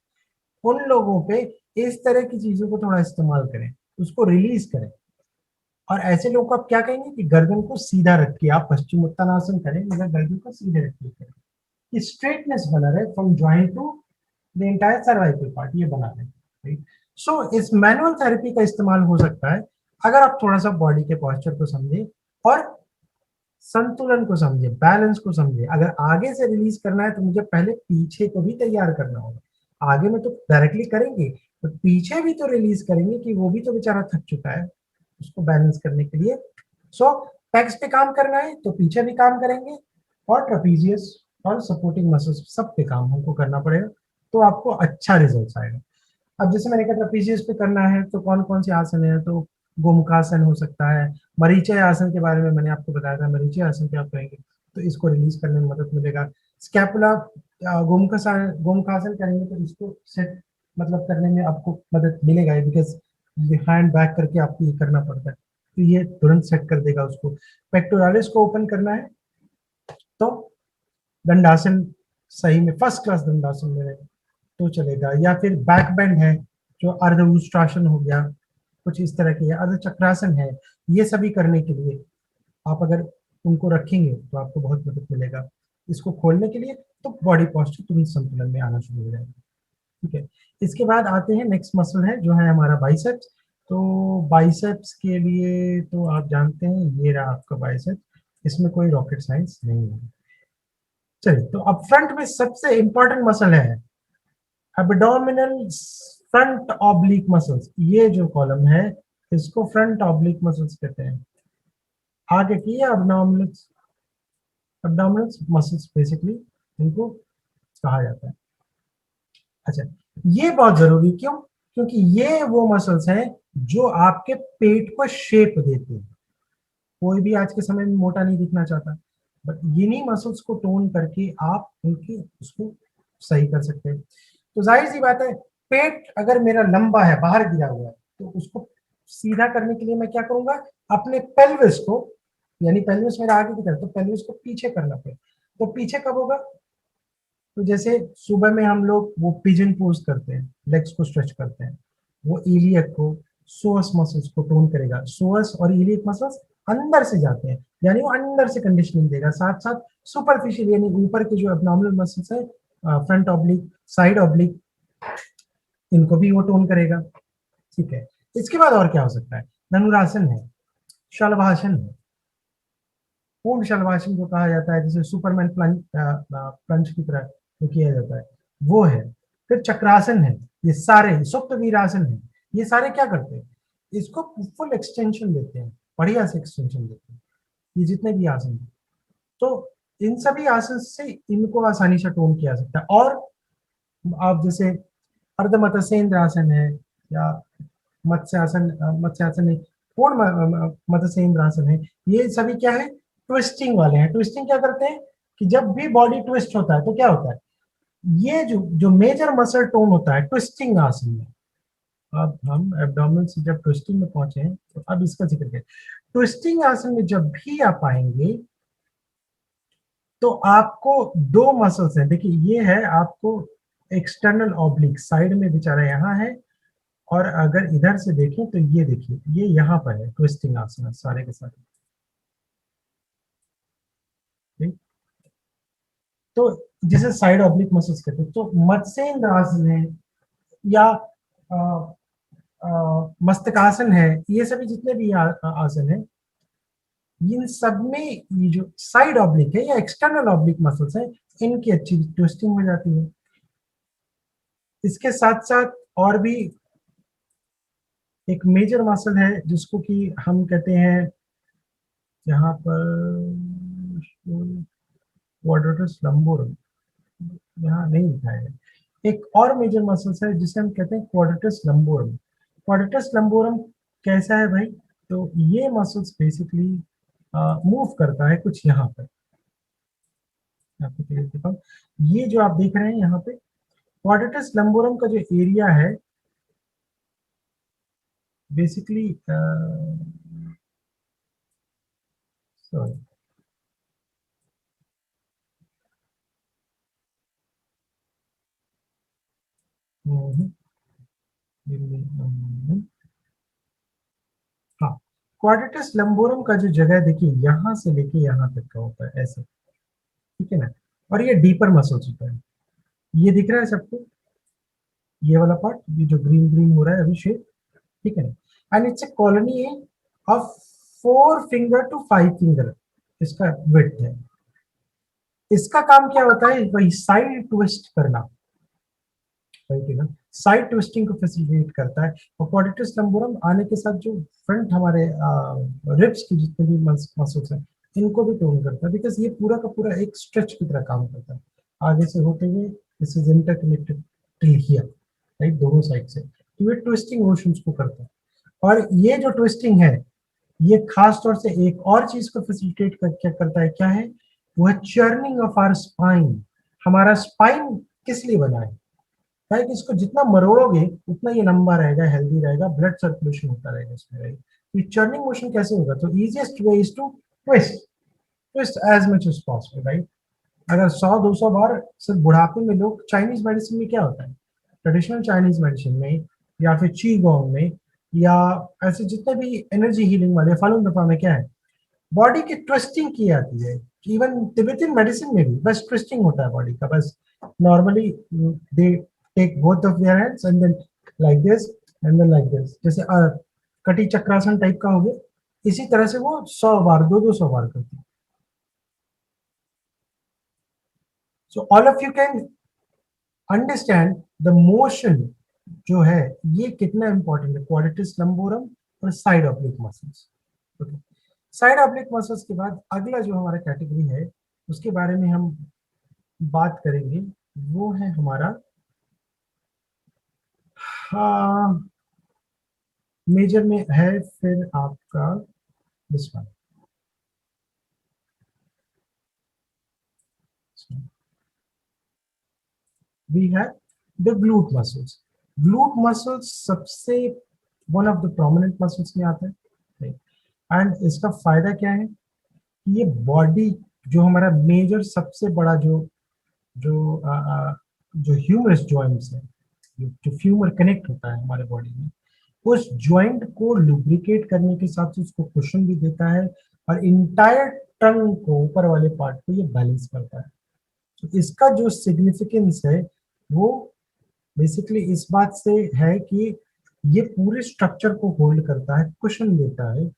उन लोगों पे इस तरह की चीजों को थोड़ा इस्तेमाल करें, उसको रिलीज करें। और ऐसे लोगों को आप क्या कहेंगे कि गर्दन को सीधा रखिए, आप पश्चिमोत्तानासन करें मगर गर्दन को सीधे रखिए, कि स्ट्रेटनेस बना रहे from joint to the entire cervical part, ये बना रहे, राइट। सो इस मैनुअल थेरेपी का इस्तेमाल हो सकता है अगर आप थोड़ा सा बॉडी के पोस्चर को समझे और संतुलन को समझे, बैलेंस को समझे। अगर आगे से रिलीज करना है तो मुझे पहले पीछे को भी तैयार करना होगा। आगे में तो डायरेक्टली करेंगे, तो पीछे भी तो रिलीज करेंगे कि वो भी तो बेचारा थक चुका है, उसको बैलेंस करने के लिए। सो पैक्स पे काम करना है तो पीछे भी काम करेंगे, और ट्रेपीजियस और सपोर्टिंग मसल्स सब पे काम हमको करना पड़ेगा, तो आपको अच्छा रिजल्ट आएगा। अब जैसे मैंने कहा ट्रेपीजियस पे करना है तो कौन कौन से आसन है, तो गोमुखासन हो सकता है। मरीचय आसन के बारे में मैंने आपको बताया था, मरीचय आसन पे आप करेंगे तो इसको रिलीज करने में मदद मिलेगा। स्कैपुला, गोमुखासन करेंगे तो इसको सेट मतलब करने में आपको मदद मिलेगा, बिकॉज ये हैंड बैक करके आपको ये करना पड़ता है, तो ये तुरंत सेट कर देगा उसको। पेक्टोरालिस को ओपन करना है तो दंडासन, सही में फर्स्ट क्लास दंडासन में तो चलेगा, या फिर बैक बेंड है जो अर्ध उष्ट्रासन हो गया, कुछ इस तरह के अर्ध चक्रासन है। ये सभी करने के लिए आप अगर उनको रखेंगे तो आपको बहुत मदद मिलेगा। इसको खोलने के लिए तो बॉडी पॉस्चर तुरंत संतुलन में आना शुरू हो जाएगा, ठीक है। इसके बाद आते हैं नेक्स्ट मसल है जो है हमारा बाइसेप्स। तो बाइसेप्स के लिए तो आप जानते हैं ये रहा आपका बाइसेप्स, इसमें कोई रॉकेट साइंस नहीं है। चलिए, तो अब फ्रंट में सबसे इंपॉर्टेंट मसल है एब्डोमिनल फ्रंट ऑब्लिक मसल्स। ये जो कॉलम है इसको फ्रंट ऑब्लिक मसल्स कहते हैं। आगे की एब्डोमिनल, एब्डोमिनल मसल्स बेसिकली इनको कहा जाता है। अच्छा, ये बहुत जरूरी क्यों? क्योंकि ये वो मसल्स हैं जो आपके पेट को शेप देते हैं। कोई भी आज के समय में मोटा नहीं दिखना चाहता, बट इन्हीं मसल्स को टोन करके आप उनके उसको सही कर सकते हैं। तो जाहिर सी बात है, पेट अगर मेरा लंबा है, बाहर गिरा हुआ है, तो उसको सीधा करने के लिए मैं क्या करूंगा, अपने पेल्विस को, यानी पेल्विस मेरा आगे की तरफ, तो पेल्विस को पीछे करना पड़ेगा। तो पीछे कब होगा, तो जैसे सुबह में हम लोग वो पिजन पोज करते हैं, लेग्स को स्ट्रेच करते हैं, वो इलियक को, सोअस मसल्स को टोन करेगा। सोअस और इलियक मसल्स अंदर से जाते हैं, यानी वो अंदर से कंडीशनिंग देगा, साथ साथ सुपरफिशियल यानी ऊपर के जो एब्डोमिनल मसल्स है, फ्रंट ऑब्लिक, साइड ऑब्लिक, इनको भी वो टोन करेगा। ठीक है, इसके बाद और क्या हो सकता है, धनुरासन है, शलभासन है, पूर्ण शलभासन जो कहा जाता है, जिसे सुपरमैन प्लंज की तरह जो किया जाता है, वो है। फिर चक्रासन है, ये सारे सुप्त वीरासन है, ये सारे क्या करते हैं, इसको फुल एक्सटेंशन देते हैं, बढ़िया से एक्सटेंशन देते हैं, ये जितने भी आसन हैं। तो इन सभी आसन से इनको आसानी से टोन किया जा सकता है। और आप जैसे अर्ध मत्स्येंद्र आसन है, या मत्स्यासन, मत्स्यासन नहीं, पूर्ण मत्स्येंद्र आसन है, ये सभी क्या है, ट्विस्टिंग वाले हैं। ट्विस्टिंग क्या करते हैं कि जब भी बॉडी ट्विस्ट होता है तो क्या होता है, ये जो जो मेजर मसल टोन होता है ट्विस्टिंग आसन में। अब हम एब्डोमिनल से जब ट्विस्टिंग में पहुंचे हैं, तो अब इसका जिक्र करें। ट्विस्टिंग आसन में जब भी आप आएंगे, तो आपको दो मसल्स हैं, देखिए ये है आपको एक्सटर्नल ऑब्लिक, साइड में बेचारा यहाँ है, और अगर इधर से देखें तो ये देखिए, ये यहाँ पर है, ट्विस्टिंग आसन सारे के सारे। ठीक? तो जिसे साइड ऑब्लिक मसल्स कहते हैं। तो मत्स्येंद्र आसन है, या मस्तकासन है, ये सभी जितने भी आसन है, इन सब में ये जो साइड ऑब्लिक है या एक्सटर्नल ऑब्लिक मसल्स है, इनकी अच्छी ट्विस्टिंग हो जाती है। इसके साथ साथ और भी एक मेजर मसल है जिसको कि हम कहते हैं, यहाँ पर क्वाड्रेटस लंबोरम, यहाँ नहीं लिखा है। एक और मेजर मसल्स है जिसे हम कहते हैं क्वाड्रेटस लंबोरम। क्वाड्रेटस लंबोरम कैसा है भाई, तो ये मसल्स बेसिकली मूव करता है कुछ यहाँ पर, आपको क्लियर दिखाऊं, ये जो आप देख रहे हैं यहाँ पे, क्वाड्रेटस लंबोरम का जो एरिया है बेसिकली, सॉरी, हाँ, क्वाड्रेटस लंबोरम का जो जगह देखिए, यहाँ से लेके यहाँ तक का होता है ऐसे, ठीक है ना, और ये डीपर मसल्स होता है, ये दिख रहा है सबको, ये वाला पार्ट, ये जो ग्रीन ग्रीन हो रहा है अभी शेप, ठीक है ना, and it's a colony of 4 to 5 finger, इसका विड्थ है। इसका काम क्या होता है, वही साइड ट्विस्ट करना, राइट है ना, साइड ट्विस्टिंग को फैसिलिटेट करता है। और क्वाड्रेटस लंबोरम आने के साथ जो फ्रंट हमारे रिब्स की जितने भी मसल्स हैं, इनको भी टोन करता है, बिकॉज ये पूरा का पूरा एक स्ट्रेच की तरह काम करता है, आगे से होते हुए this is interconnected till here, right, दोनों साइड से, तो ये ट्विस्टिंग मोशंस को करता है। और ये जो ट्विस्टिंग है, ये खास तौर से एक और चीज को फैसिलिटेट क्या करता है, क्या है, वो है चर्निंग ऑफ आवर स्पाइन। हमारा स्पाइन किस लिए बना है, क्या है कि इसको जितना मरोड़ोगे उतना ये लंबा रहेगा, हेल्दी रहेगा, ब्लड सर्कुलेशन होता रहेगा इसमें, राइट। ये चर्निंग मोशन कैसे होगा, तो easiest way is to twist, twist as much as possible, right. अगर 100-200 बार, सिर्फ बुढ़ापे में लोग, चाइनीज मेडिसिन में क्या होता है, ट्रेडिशनल चाइनीज मेडिसिन में, या फिर ची गोंग में, या ऐसे जितने भी एनर्जी हीलिंग वाले फालून दफा में क्या है, बॉडी की ट्विस्टिंग की जाती है। इवन तिब्बतन मेडिसिन में भी बस ट्विस्टिंग होता है बॉडी का, बस normally they take both of their hands and then like this, and then like this, जैसे कटी चक्रासन टाइप का हो गया, इसी तरह से वो 100 बार, 200 बार करती है। So all of you can understand the motion जो है, ये कितना इंपॉर्टेंट है, क्वाड्रेटिस लंबोरम और side oblique muscles. Okay, side oblique muscles के बाद अगला जो हमारा कैटेगरी है, उसके बारे में हम बात करेंगे, वो है हमारा, हाँ, मेजर में है फिर आपका this one, we have the glute muscles. Glute muscles सबसे one of the prominent muscles में आता है, and इसका फायदा क्या है कि ये बॉडी जो हमारा मेजर सबसे बड़ा जो जो जो ह्यूमरस जॉइंट्स है, जो फ्यूमर कनेक्ट होता है हमारे बॉडी में, उस जॉइंट को लुब्रिकेट करने के साथ से उसको कुशन भी देता है और इंटायर टंग को, ऊपर वाले पार्ट को ये बैलेंस करता है। तो इसका जो सिग्निफिकेंस है वो बेसिकली इस बात से है कि ये पूरे स्ट्रक्चर को होल्ड करता है, कुशन देता है,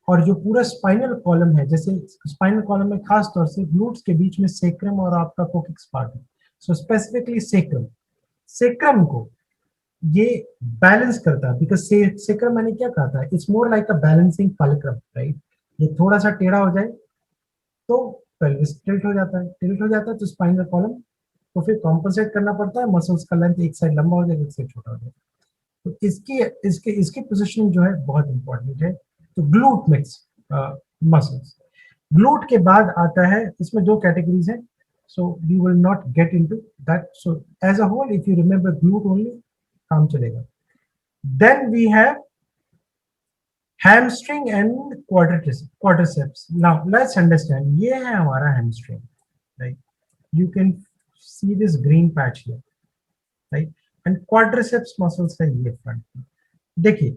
और जो पूरा स्पाइनल कॉलम है, जैसे स्पाइनल कॉलम में खास तौर से ग्लूट्स के बीच में सेक्रम और आपका कोकिक्स पार्ट है, सो स्पेसिफिकली सेक्रम को ये बैलेंस करता है, बिकॉज सेक्रम मैंने क्या कहा था, it's more like a balancing fulcrum, right. ये थोड़ा सा टेढ़ा हो जाए तो पेल्विस टिल्ट हो जाता है, तो स्पाइनल कॉलम तो फिर कॉम्पनसेट करना पड़ता है, मसल्स का लेंथ एक साइड लंबा हो जाएगा, एक साइड छोटा हो जाएगा। तो इसकी पोजीशनिंग जो है बहुत इंपॉर्टेंट है। तो ग्लूट मिक्स मसल्स, ग्लूट के बाद आता है, इसमें दो कैटेगरीज है, so we will not get into that, so as a whole if you remember glute only काम चलेगा। Then we have hamstring and quadriceps. Now let's understand, ये है हमारा hamstring, right? You can see this green patch here, right? And quadriceps muscles का ये front में। देखिए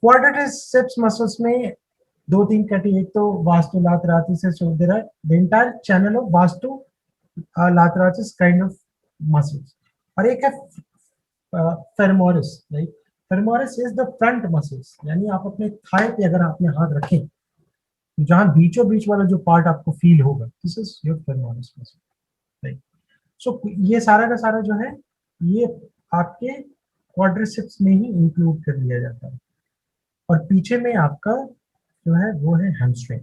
quadriceps muscles में दो तीन कैटेगरी, एक तो vastu लातरातिस, so there are the entire channel of vastu लातरातिस kind of muscles, और एक है femoris, right? Femoris is the front muscles, यानी आप अपने थाई पे अगर आपने हाथ रखें, जहां बीचों बीच वाला जो पार्ट आपको फील होगा, this is your femoris muscle, right. So ये सारा का सारा जो है ये आपके क्वाड्रिसेप्स में ही इंक्लूड कर लिया जाता है। और पीछे में आपका जो है वो है हैमस्ट्रिंग।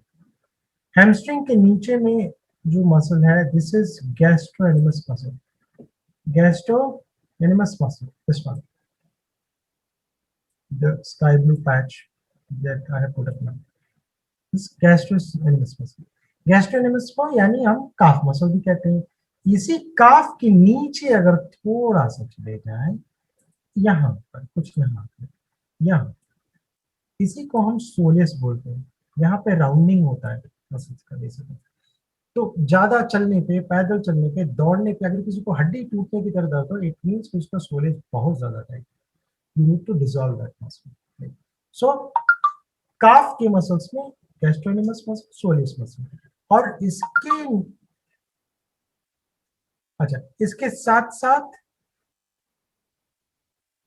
हैमस्ट्रिंग के नीचे में जो मसल है, this is gastrocnemius muscle, gastrocnemius muscle, this one, the sky blue patch that I have put up now. This gastrocnemius muscle. Gastrocnemius को यानी हम काफ मसल भी कहते हैं। इसी काफ के नीचे अगर थोड़ा सा चले जाए, यहाँ पर कुछ यहाँ, इसी को हम सोलियस बोलते हैं। यहाँ पे राउंडिंग होता है मसल्स का बेसिकली। तो ज्यादा चलने पे, पैदल चलने पे, दौड़ने पे अगर किसी को हड्डी टूटने की तरह दर्द हो, इट मीन्स कि उसका सोलियस बहुत ज्यादा tight, you need to dissolve that muscle, right? So काफ के मसल्स में गैस्ट्रोएनिमस मसल, सोलियस मसल, और इसके साथ साथ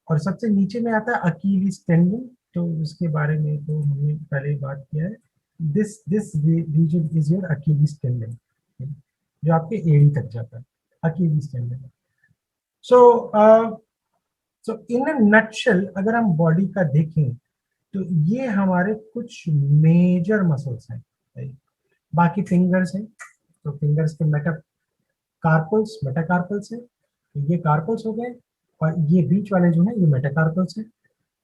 और सबसे नीचे में आता है अकीलीस टेंडन। तो उसके बारे में तो हमने पहले ही बात किया है। This region is your Achilles tendon, जो आपके एड़ी तक जाता है, अकीलीस tendon. So in a nutshell अगर हम बॉडी का देखें तो ये हमारे कुछ मेजर मसल्स हैं, right? बाकी फिंगर्स हैं, तो फिंगर्स के मेटाकार्पल्स है, ये कार्पल्स हो गए, और ये बीच वाले जो है ये मेटाकार्पल्स है।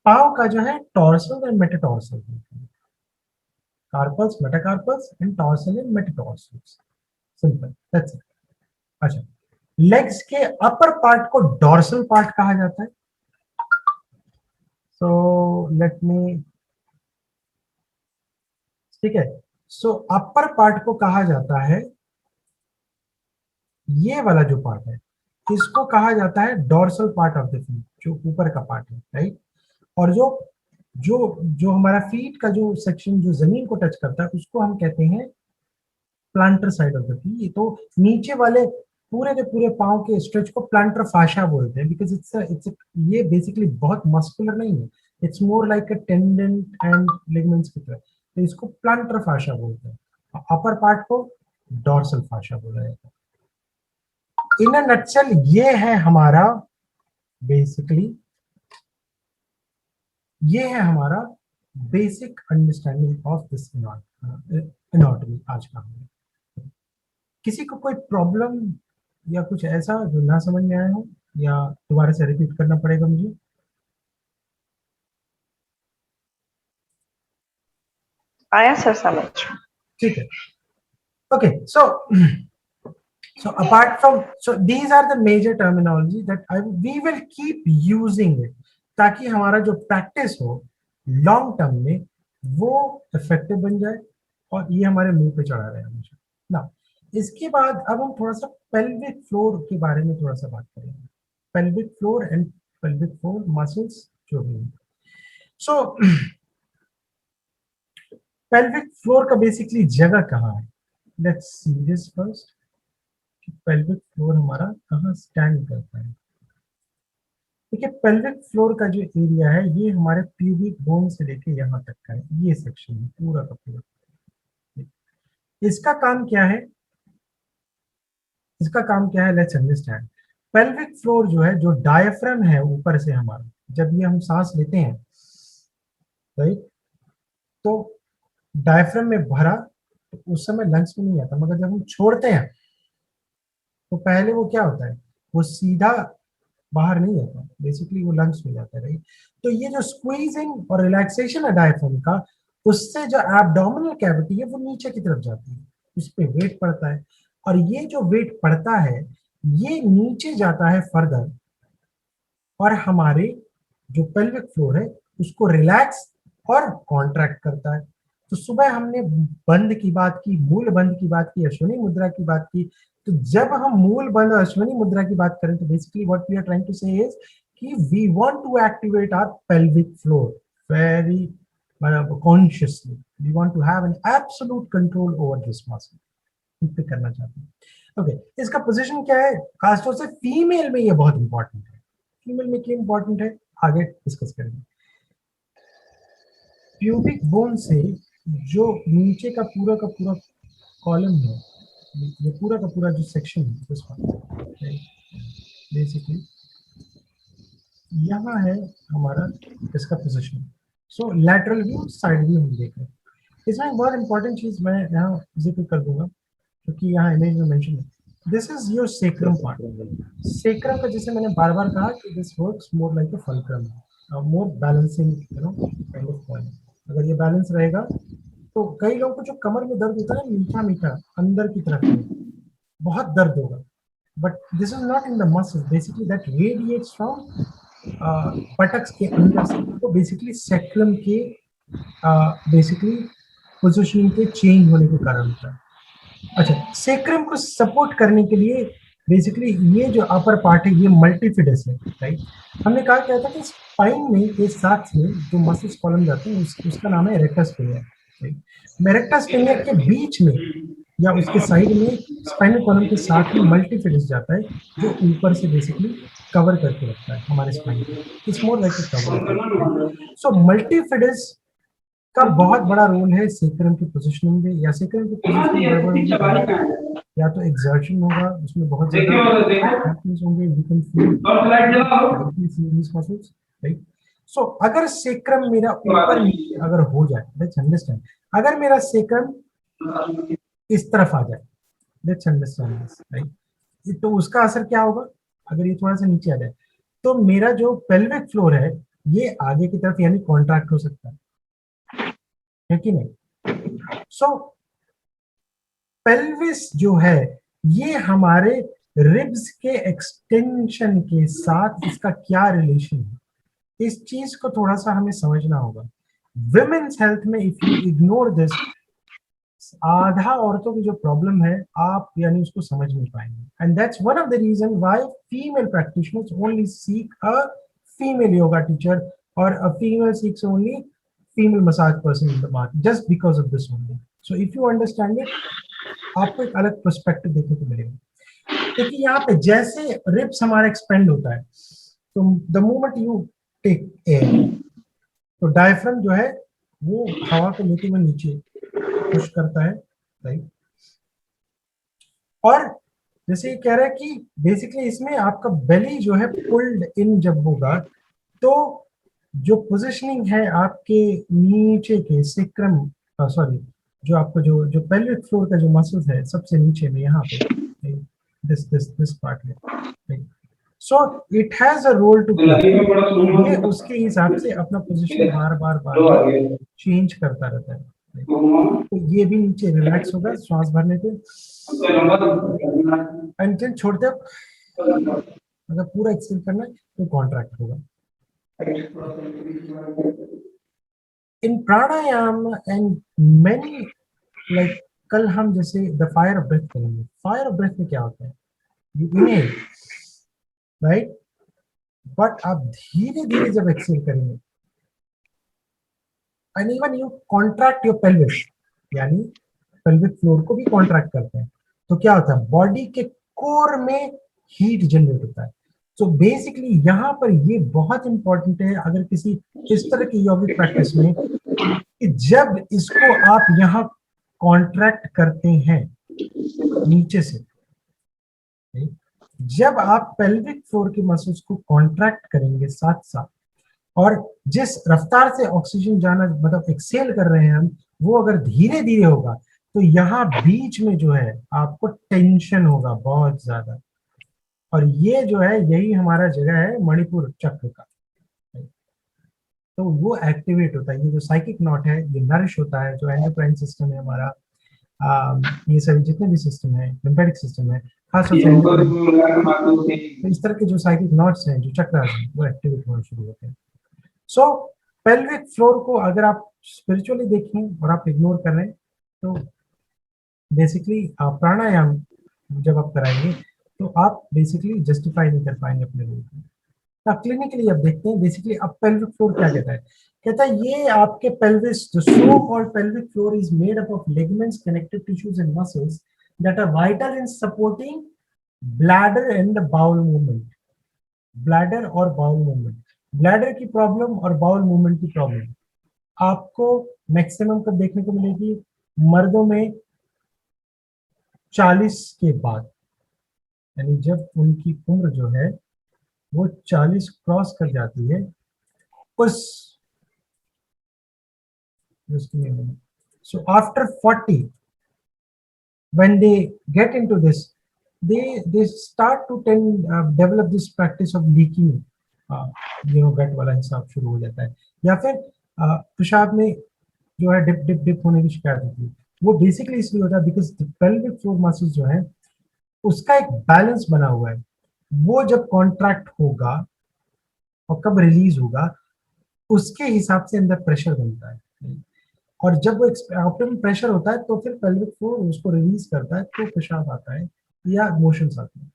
पाव का जो है tarsal and metatarsal, carpals, metacarpals and tarsal and metatarsals, simple, that's it. अच्छा, लेग्स के अपर पार्ट को डॉर्सल पार्ट कहा जाता है। सो लेट मी, ठीक है, सो अपर पार्ट को कहा जाता है, ये वाला जो पार्ट है इसको कहा जाता है dorsal part of the feet, जो ऊपर का पार्ट है, राइट। और जो जो जो हमारा फीट का जो सेक्शन जो जमीन को टच करता है उसको हम कहते हैं planter side of the feet. तो नीचे वाले पूरे के पूरे पांव के स्ट्रेच को प्लांटर फाशा बोलते हैं, बिकॉज इट्स ये बेसिकली बहुत मस्कुलर नहीं है, it's more like a tendon and ligaments की तरह, तो इसको प्लांटर फाशा बोलते हैं। अपर पार्ट को डॉर्सल फाशा बोला जाता है। इन अ नटशेल ये है हमारा बेसिकली, ये है हमारा basic understanding of this anatomy आज का। किसी को कोई प्रॉब्लम या कुछ ऐसा जो ना समझ में आया हो, या दोबारा से रिपीट करना पड़ेगा मुझे? आया सर समझ। ठीक है, okay. So So apart from, so these are the major terminology that we will keep using it, ताकि हमारा जो प्रैक्टिस हो लॉन्ग टर्म में वो इफेक्टिव बन जाए और ये हमारे मुंह पे चढ़ा रहे हमेशा ना। इसके बाद अब हम थोड़ा सा पेल्विक फ्लोर के बारे में थोड़ा सा बात करेंगे, pelvic floor and pelvic floor muscles जो भी हैं। सो पेल्विक फ्लोर का बेसिकली जगह कहाँ है, let's see this first. Pelvic floor हमारा कहाँ स्टैंड करता है। देखिए पेल्विक फ्लोर का जो एरिया है ये हमारे प्यूबिक बोन से लेके यहाँ तक का है, ये सेक्शन है पूरा का पूरा। इसका काम क्या है, इसका काम क्या है, लेट्स अंडरस्टैंड। पेल्विक फ्लोर जो है, जो डायफ्राम है ऊपर से हमारा, जब ये हम सांस लेते हैं राइट, तो डायफ्राम में भरा तो उस समय लंग्स में नहीं आता, मगर जब हम छोड़ते हैं तो पहले वो क्या होता है, वो सीधा बाहर नहीं आता, बेसिकली वो लंग्स में जाता है राइट। तो ये जो स्क्वीजिंग और रिलैक्सेशन है डायफ्राम का, उससे जो एब्डोमिनल कैविटी है वो नीचे की तरफ जाती है, उस पे वेट पड़ता है, और ये जो वेट पड़ता है ये नीचे जाता है फर्दर, और हमारे जो पेल्विक फ्लोर है उसको रिलैक्स और कॉन्ट्रैक्ट करता है। तो सुबह हमने बंद की बात की, मूल बंद की बात की, अश्विनी मुद्रा की बात की। तो जब हम मूल बंद और अश्विनी मुद्रा की बात करें तो basically what we are trying to say is कि we want to activate our pelvic floor very consciously, we want to have an absolute control over this muscle, पे करना चाहते हैं। ओके, इसका पोजीशन क्या है, खासतौर से फीमेल में ये बहुत इंपॉर्टेंट है। फीमेल में क्यों इंपॉर्टेंट है आगे डिस्कस करेंगे। प्यूबिक बोन से जो नीचे का पूरा कॉलम है, ये पूरा का पूरा जो सेक्शन है दिस वन, बेसिकली यहाँ है हमारा इसका पोजीशन। सो लैटरल व्यू, साइड व्यू हम देख रहे हैं। इसमें एक बहुत इंपॉर्टेंट चीज मैं यहाँ जिक्र कर दूंगा क्योंकि यहाँ इमेज में मेंशन है, this is your sacrum part. Sacrum का जैसे मैंने बार बार कहा कि this works more like a fulcrum, more balancing you know kind of point. अगर ये बैलेंस रहेगा तो कई लोगों को जो कमर में दर्द होता है मीठा मीठा अंदर की तरफ में बहुत दर्द होगा, but this is not in the muscle, basically that radiates from buttocks के अंदर से, तो बेसिकली सेक्रम के बेसिकली पोजीशनिंग के चेंज होने के कारण होता है। अच्छा, सेक्रम को सपोर्ट करने के लिए बेसिकली ये जो अपर पार्ट है ये मल्टीफिडस है राइट। हमने कहा क्या था कि स्पाइन में एक साथ में जो मसल्स कॉलम जाते हैं उसका नाम है rectus Taenia right. Rectus Taenia के बीच में या उसके साइड में स्पाइनल कॉलम के साथ में मल्टीफिडस जाता है जो ऊपर से बेसिकली कवर करके रखता है हमारे स्पाइन को, it's more like a cover. So multifidus का बहुत बड़ा रोल है सेक्रम की पोजीशनिंग में, या सेक्रम की पोजीशनिंग या तो एक्सर्शन होगा, उसमें बहुत ज्यादा होंगे, you can feel this muscles right. So अगर सेक्रम मेरा ऊपर नीचे अगर हो जाए, लेट्स अंडरस्टैंड, अगर मेरा सेक्रम इस तरफ आ जाए, लेट्स अंडरस्टैंड दिस राइट, तो उसका असर क्या होगा, अगर ये थोड़ा सा नीचे आ जाए तो मेरा जो पेल्विक फ्लोर है ये आगे की तरफ यानी कॉन्ट्रैक्ट हो सकता है कि नहीं। सो पेल्विस जो है ये हमारे रिब्स के एक्सटेंशन के साथ इसका क्या रिलेशन है, इस चीज को थोड़ा सा हमें समझना होगा। विमेन्स हेल्थ में इफ यू इग्नोर दिस, आधा औरतों की जो प्रॉब्लम है आप यानी उसको समझ नहीं पाएंगे, and that's one of the reason why female practitioners only seek a female yoga teacher और a female seeks only female massage person in the market just because of this only. So if you understand it, आपको एक अलग पर्सपेक्टिव देखने को मिलेगा। क्योंकि यहाँ पे जैसे रिब्स हमारा एक्सपेंड होता है तो the moment you take air तो डायफ्राम जो है वो हवा को लेते हुए नीचे पुश करता है राइट। और जैसे ये कह रहा है कि बेसिकली इसमें आपका बेली जो है पुल्ड इन जब होगा तो जो पोजीशनिंग है आपके नीचे के सेक्रम, सॉरी जो आपका जो पेल्विक फ्लोर का जो मसल्स है सबसे नीचे में यहाँ पे दिस पार्ट है, so it has a role to play. ये उसके हिसाब से अपना पोजीशन बार बार चेंज करता रहता है तो ये भी नीचे रिलैक्स होगा श्वास भरने पे, एंड छोड़ते अगर पूरा एक्सेल करना है तो कॉन्ट्रैक्ट होगा। इन प्राणायाम एंड मेनी लाइक कल हम जैसे द फायर ऑफ ब्रेथ करेंगे। फायर ऑफ ब्रेथ में क्या होता है, यू इनहेल राइट, बट आप धीरे धीरे जब एक्सेल करेंगे and even you contract your pelvis, यानी पेल्विक फ्लोर को भी कॉन्ट्रैक्ट करते हैं, तो क्या होता है बॉडी के कोर में हीट जनरेट होता है। सो बेसिकली यहाँ पर ये बहुत इंपॉर्टेंट है अगर किसी इस तरह की योगिक प्रैक्टिस में कि जब इसको आप यहाँ कॉन्ट्रैक्ट करते हैं नीचे से, जब आप पेल्विक फ्लोर के मसल्स को कॉन्ट्रैक्ट करेंगे साथ साथ, और जिस रफ्तार से ऑक्सीजन जाना मतलब एक्सेल कर रहे हैं हम, वो अगर धीरे धीरे होगा तो यहाँ बीच में जो है आपको टेंशन होगा बहुत ज्यादा, और ये जो है यही हमारा जगह है मणिपुर चक्र का, तो वो एक्टिवेट होता है। ये जो साइकिक नॉट है ये नरिश होता है, जो एंडोक्राइन सिस्टम है हमारा, ये सभी जितने भी सिस्टम है, लिम्फेटिक सिस्टम है, खासतौर से तो इस तरह के जो साइकिक नॉट्स हैं, जो चक्रास हैं, वो एक्टिवेट होना शुरू होते हैं। सो पेल्विक फ्लोर को अगर आप स्पिरिचुअली देखें और आप इग्नोर कर रहे हैं तो बेसिकली प्राणायाम जब आप कराएंगे तो आप बेसिकली जस्टिफाई नहीं कर पाएंगे अपने रोल को। क्लिनिकली अब देखते हैं बेसिकली अब पेल्विक फ्लोर क्या कहता है। कहता है ये आपके पेल्विस, जो so called pelvic floor is made up of ligaments, connective tissues and muscles that are vital in supporting bladder and bowel movement. Bladder और बाउल मूवमेंट, ब्लैडर की प्रॉब्लम और बाउल मूवमेंट की प्रॉब्लम आपको मैक्सिमम कब देखने को मिलेगी, मर्दों में 40 के बाद, यानी जब उनकी उम्र जो है वो 40 क्रॉस कर जाती है उस, so after 40 when they get into this they start to develop this practice of leaking, गट वाला हिसाब शुरू हो जाता है, या फिर पेशाब में जो है डिप डिप डिप होने की शिकायत होती है। वो बेसिकली इसलिए होता है बिकॉज पेल्विक फ्लोर मसल्स जो है उसका एक बैलेंस बना हुआ है, वो जब कॉन्ट्रैक्ट होगा और कब रिलीज होगा उसके हिसाब से अंदर प्रेशर बनता है, और जब वो ऑप्टिमम प्रेशर होता है तो फिर पेल्विक फ्लोर उसको रिलीज करता है, तो पेशाब आता है या मोशंस आते हैं।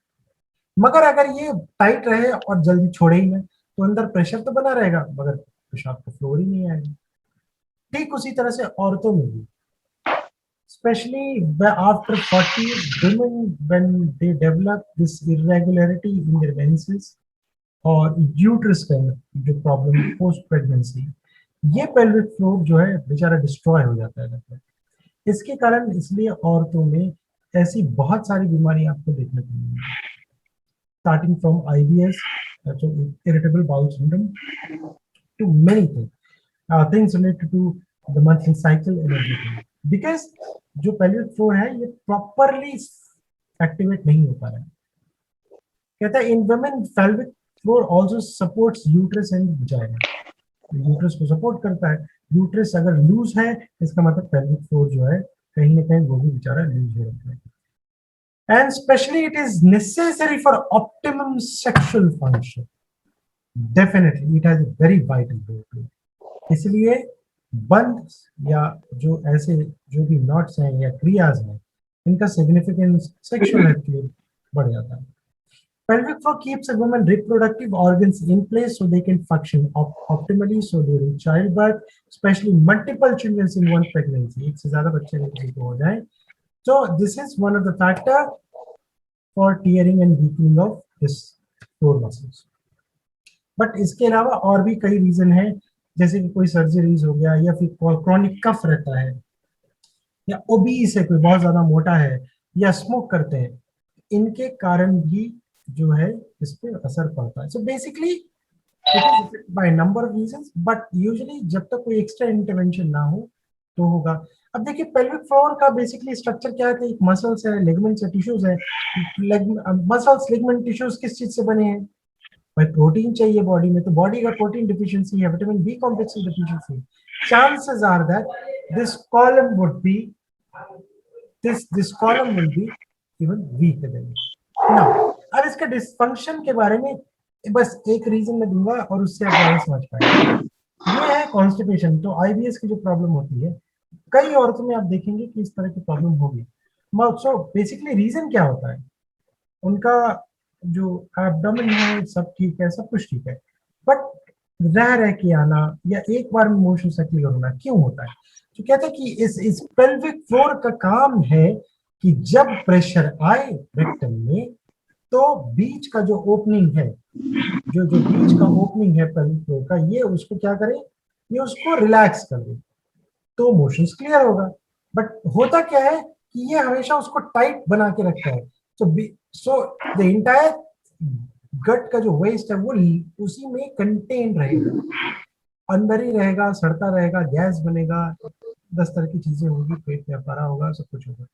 मगर अगर ये टाइट रहे और जल्दी छोड़े ही ना तो अंदर प्रेशर तो बना रहेगा मगर पेशाब का फ्लोर ही नहीं आएगा। ठीक उसी तरह से औरतों में भी, especially after 40, women when they develop this irregularity in their menses और यूट्रस का जो प्रॉब्लम पोस्ट प्रेगनेंसी, ये पेल्विक फ्लोर जो है बेचारा डिस्ट्रॉय हो जाता है। इसके कारण इसलिए औरतों में ऐसी बहुत सारी बीमारी आपको देखने को मिलेंगी, starting from IBS, irritable bowel syndrome, to many things related to the monthly cycle and everything, because जो पेल्विक फ्लोर है ये प्रॉपरली एक्टिवेट नहीं हो पा रहा है। कहता है इन women pelvic floor also supports uterus and vagina, uterus को सपोर्ट करता है। यूट्रस अगर लूज है इसका मतलब पेल्विक फ्लोर जो है कहीं ना कहीं वो भी बेचारा लूज हो रहा है। And especially it is necessary for optimum sexual function. Definitely it has a very vital role. इसलिए बंद या जो ऐसे जो भी नॉट्स हैं या क्रियाज हैं इनका सिग्निफिकेंस सेक्सुअल हेल्थ के लिए बढ़ जाता है। Pelvic floor keeps a woman reproductive organs in place so they can function optimally. So during childbirth, especially multiple children in one pregnancy, एक से ज़्यादा बच्चे किसी को हो जाए, so this is one of the factor for tearing and weakening of this floor muscles. But इसके अलावा और भी कई रीजन है, जैसे कि कोई सर्जरीज हो गया या फिर क्रॉनिक कफ रहता है या ओबीस है, कोई बहुत ज्यादा मोटा है या स्मोक करते हैं, इनके कारण भी जो है इस पे असर पड़ता है। So basically it is by number of reasons, but usually जब तक कोई एक्स्ट्रा इंटरवेंशन ना हो तो होगा। अब देखिए पेल्विक फ्लोर का बेसिकली स्ट्रक्चर क्या है, एक मसल्स है, लिगामेंट्स है, टिश्यूज है। मसल्स, लिगामेंट, टिश्यूज किस चीज से बने हैं भाई? प्रोटीन चाहिए बॉडी में, तो बॉडी का प्रोटीन डिफिशिएंसी है, विटामिन बी कॉम्प्लेक्स की deficiency, chances are that this column would be this column will be even weaker than it. Now, अब इसका डिस्फंक्शन के बारे में बस एक रीजन मैं दूंगा और उससे आप ज़्यादा समझ पाएंगे। ये है कॉन्स्टिपेशन। तो आईबीएस की जो प्रॉब्लम होती है, कई औरतों में आप देखेंगे कि इस तरह की प्रॉब्लम होगी। सो बेसिकली रीजन क्या होता है, उनका जो एब्डोमेन है सब ठीक है, सब कुछ ठीक है, बट रह के आना या एक बार में मोशन सर्कुलर होना क्यों होता है? तो कहते हैं कि इस पेल्विक फ्लोर का काम है कि जब प्रेशर आए रेक्टम में तो बीच का जो ओपनिंग है, जो बीच का ओपनिंग है पेल्विक फ्लोर का, ये उसको क्या करे, ये उसको रिलैक्स कर दे तो मोशंस क्लियर होगा। बट होता क्या है कि ये हमेशा उसको टाइट बना के रखता है। सो द एंटायर गट का जो वेस्ट है वो उसी में कंटेन रहेगा, अंदर ही रहेगा, सड़ता रहेगा, गैस बनेगा, 10 तरह की चीजें होगी, पेट में भरा होगा, सब कुछ होगा।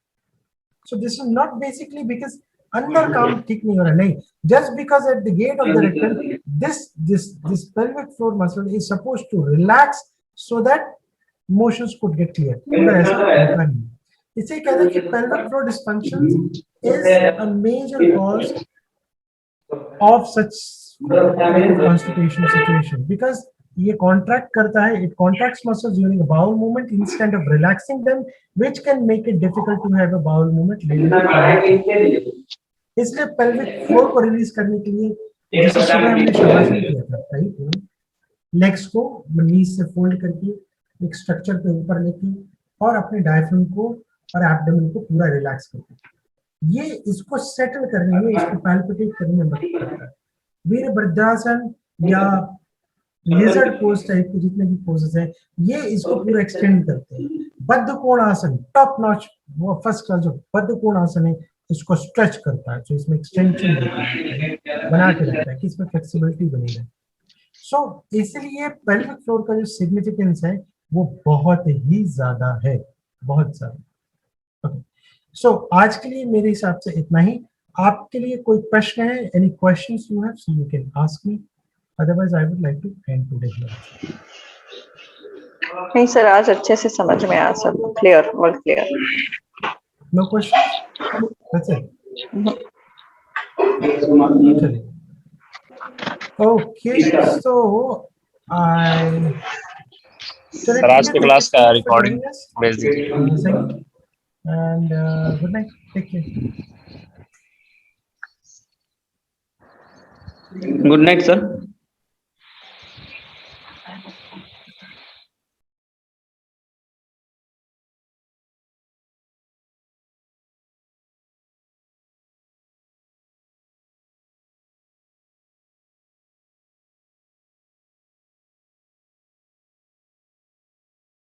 So this is not basically because अंदर काम ठीक नहीं हो रहा, नहीं, just because at the gate of the rectum this pelvic floor muscle is supposed to relax so that motions could get clear, मगर ऐसा होता नहीं। इसे कहते हैं कि pelvic floor dysfunction is a major cause of such constipation situation because ये contract करता है, it contracts muscles during a bowel movement instead of relaxing them, which can make it difficult to have a bowel movement later. इसलिए pelvic floor को रिलीज करने के लिए जैसे सुबह हमने शवासन किया था, राइट, लेग्स को नीज से फोल्ड करके एक स्ट्रक्चर पे ऊपर लेके और अपने डायफ्राम को और एब्डोमेन को पूरा रिलैक्स करके, ये इसको सेटल करने में, इसको पैल्पिटेट करने में मदद करता है। वीरभद्रासन या लेजर्ड पोज टाइप के जितने भी पोजेस हैं, ये इसको पूरा एक्सटेंड करते हैं। बद्ध कोण आसन टॉप नॉच, वो फर्स्ट क्लास जो बद्ध कोण आसन है, इसको स्ट्रेच करता है, तो इसमें एक्सटेंशन देता है, बना के रखता है कि इसमें फ्लेक्सिबिलिटी बनी रहे। सो इसलिए पेल्विक फ्लोर का जो सिग्निफिकेंस है वो बहुत ही ज्यादा है, बहुत ज्यादा। सो आज के लिए मेरे हिसाब से इतना ही। आपके लिए कोई प्रश्न है, any questions you have, so you can ask me, otherwise I would like to end today here. नहीं सर, आज अच्छे से समझ में आया, सब clear, all clear. No question, that's it. चलिए, ओके, सो आई सर आज के क्लास का रिकॉर्डिंग भेज दीजिए। and good night, take care. Good night, sir.